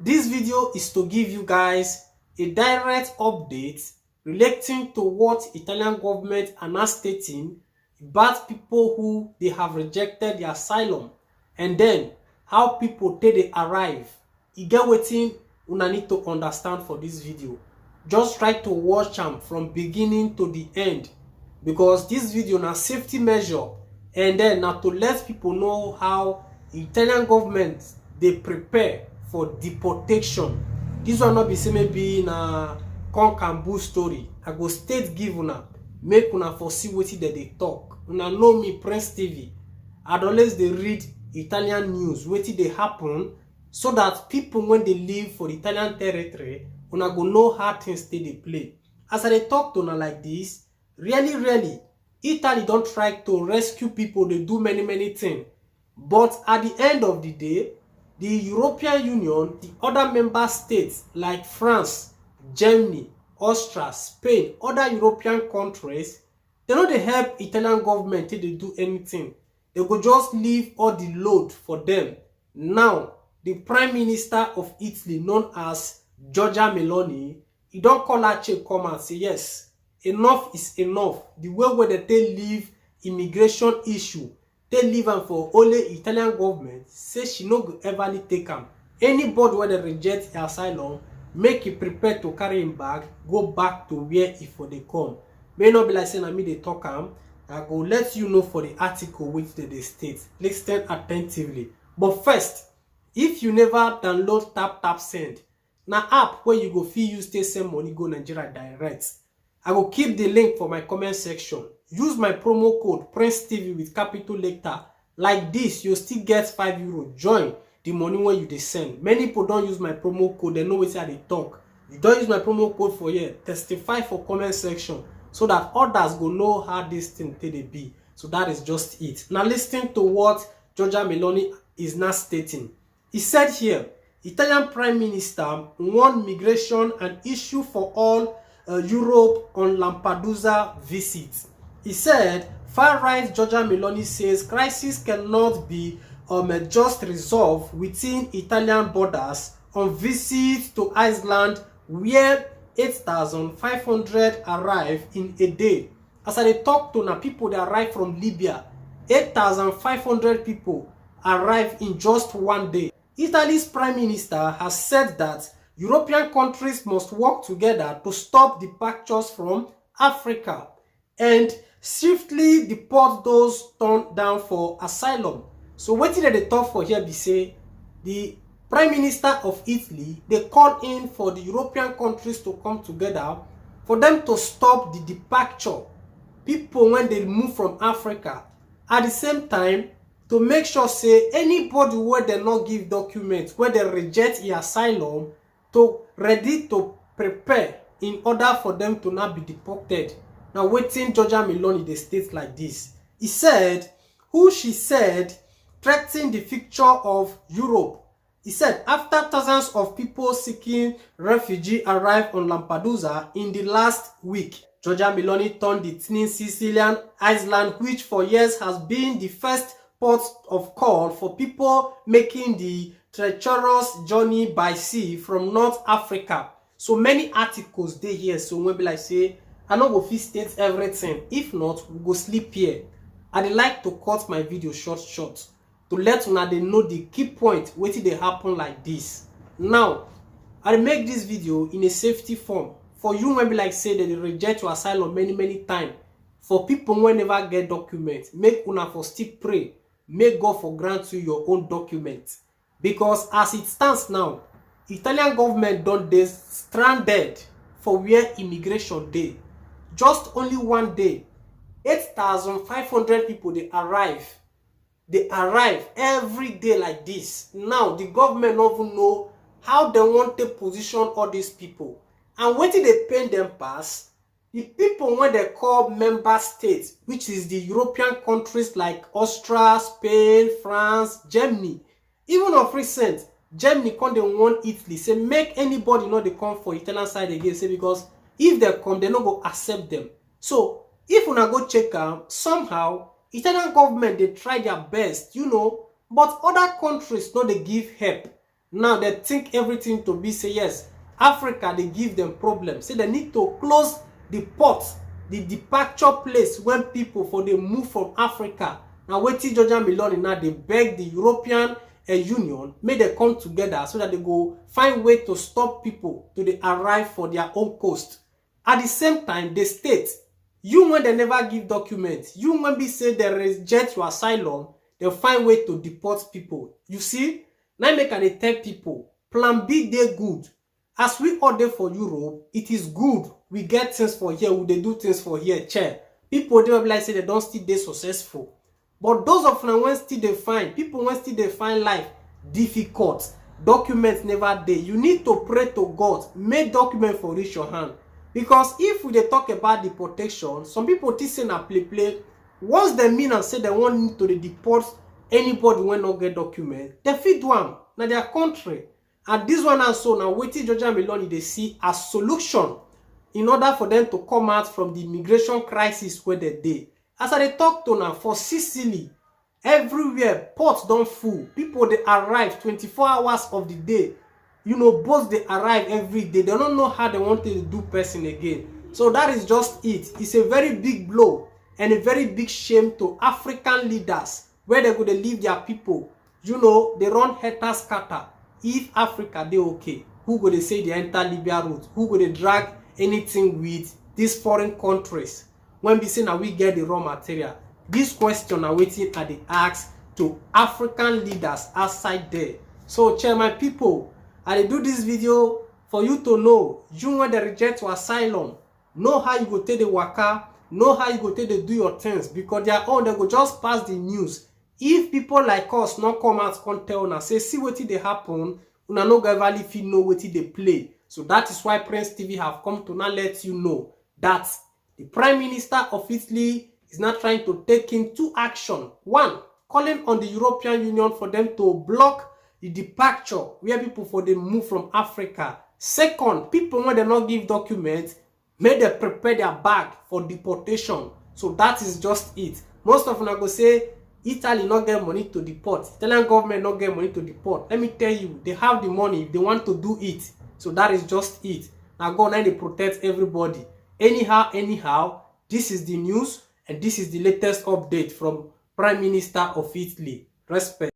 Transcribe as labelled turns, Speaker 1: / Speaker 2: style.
Speaker 1: This video is to give you guys a direct update relating to what Italian government are now stating about people who they have rejected the asylum, and then how people take they arrive. You get wetin una need to understand for this video. Just try to watch am from beginning to the end, because this video na safety measure, and then na to let people know how Italian government they prepare for deportation. This one not be say maybe na con story. I go state give una, make una for see wetin dem dey talk. Una know me, Prince TV. I'd always dey read Italian news, wetin dey happen, so that people when they live for the Italian territory, una go know how things dey play. As I dey talk to una like this, really, Italy don't try to rescue people. They do many things, but at the end of the day, the European Union, the other member states like France, Germany, Austria, Spain, other European countries, they no dey help Italian government till they do anything. They go just leave all the load for them. Now, the Prime Minister of Italy, known as Giorgia Meloni, he don't call her check come and say yes, enough is enough. The way where they leave immigration issue, they leave am for only Italian government, say she no go ever take am. Anybody where they reject asylum, make it prepare to carry him bag, go back to where he for they come. May not be like saying I me they talk am. I go let you know for the article which they state. Listen attentively. But first, if you never download tap send, na app where you go feel use take send money go Nigeria direct. I will keep the link for my comment section. Use my promo code Prince TV with capital letter. Like this, you still get €5. Join the money when you dey send. Many people don't use my promo code. They know what they talk. You don't use my promo code for here. Testify for comment section, so that others go know how this thing they be. So that is just it. Now listen to what Giorgia Meloni is now stating. He said here, Italian Prime Minister warned migration an issue for all Europe on Lampedusa visit. He said, far-right Giorgia Meloni says crisis cannot be just resolved within Italian borders on visit to Iceland, where 8,500 arrive in a day. As I talk to now, people that arrive from Libya, 8,500 people arrive in just one day. Italy's prime minister has said that European countries must work together to stop departures from Africa and swiftly deport those turned down for asylum. So what did they talk for here be say the Prime Minister of Italy, they call in for the European countries to come together for them to stop the departure. People when they move from Africa. At the same time, to make sure say anybody where they not give documents, where they reject the asylum, to ready to prepare in order for them to not be deported. Now waiting Giorgia Meloni they state like this. He said, who she said threatened the future of Europe. He said, after thousands of people seeking refugee arrived on Lampedusa in the last week, Giorgia Meloni turned the tiny Sicilian island, which for years has been the first port of call for people making the treacherous journey by sea from North Africa. So many articles they here, so when be like say, I know go fit state everything. If not, we go sleep here. I dey like to cut my video short to let una they know the key point wetin dey happen like this. Now, I make this video in a safety form for you when be like say that they reject your asylum many times. For people who never get documents, make una for still pray. Make God for grant you your own documents. Because as it stands now, Italian government don't dey stranded for where immigration dey. Just only one day, 8,500 people they arrive. They arrive every day like this. Now the government don't even know how they want to position all these people. And when they pay them pass, the people when they call member states, which is the European countries like Austria, Spain, France, Germany, even of recent, Germany come they want Italy, say make anybody know they come for Italian side again, say because if they come, they not go accept them. So if una go check them, somehow Italian government they try their best, but other countries no they give help. Now they think everything to be say yes, Africa they give them problems. Say they need to close the port, the departure place when people for they move from Africa. Now wetin Georgia Meloni now they beg the European Union make they come together so that they go find way to stop people to they arrive for their own coast. At the same time, the state, you when they never give documents, you when be say they reject your asylum, they find way to deport people. You see, now make an tell people, plan B they good. As we order for Europe, it is good. We get things for here, we they do things for here, chair. People they will like say they don't still they successful. But those of them when still they find, people when still they find life difficult. Documents never dey. You need to pray to God, make document for reach your hand. Because if we dey talk about deportation, some people think say na play. Once they mean and say they want need to deport anybody when not get document, they fit do am na their country. And this one also now wetin Georgia Meloni they see as solution in order for them to come out from the immigration crisis where they dey. As I dey talk to now for Sicily, everywhere ports don't full. People they arrive 24 hours of the day. You know, boats they arrive every day. They don't know how they want to do person again. So that is just it. It's a very big blow and a very big shame to African leaders where they're going to leave their people. You know, they run helter scatter. If Africa they okay, who go they say they enter Libya route? Who go they drag anything with these foreign countries? When we say now we get the raw material. This question are waiting at the ask to African leaders outside there. So, chairman people, I do this video for you to know you when they reject your asylum, know how you go take the waka, know how you go take the do your things, because they are all they go just pass the news. If people like us not come out and tell us, say see what they happen, una no go ever fit know what they play. So that is why Prince TV have come to now let you know that the Prime Minister of Italy is not trying to take into action. One, calling on the European Union for them to block the departure where people for them move from Africa. Second, people when they not give documents, may they prepare their bag for deportation. So that is just it. Most of them are going to say Italy not get money to deport. Italian government not get money to deport. Let me tell you, they have the money if they want to do it. So that is just it. Now go and they protect everybody. Anyhow, this is the news and this is the latest update from Prime Minister of Italy. Respect.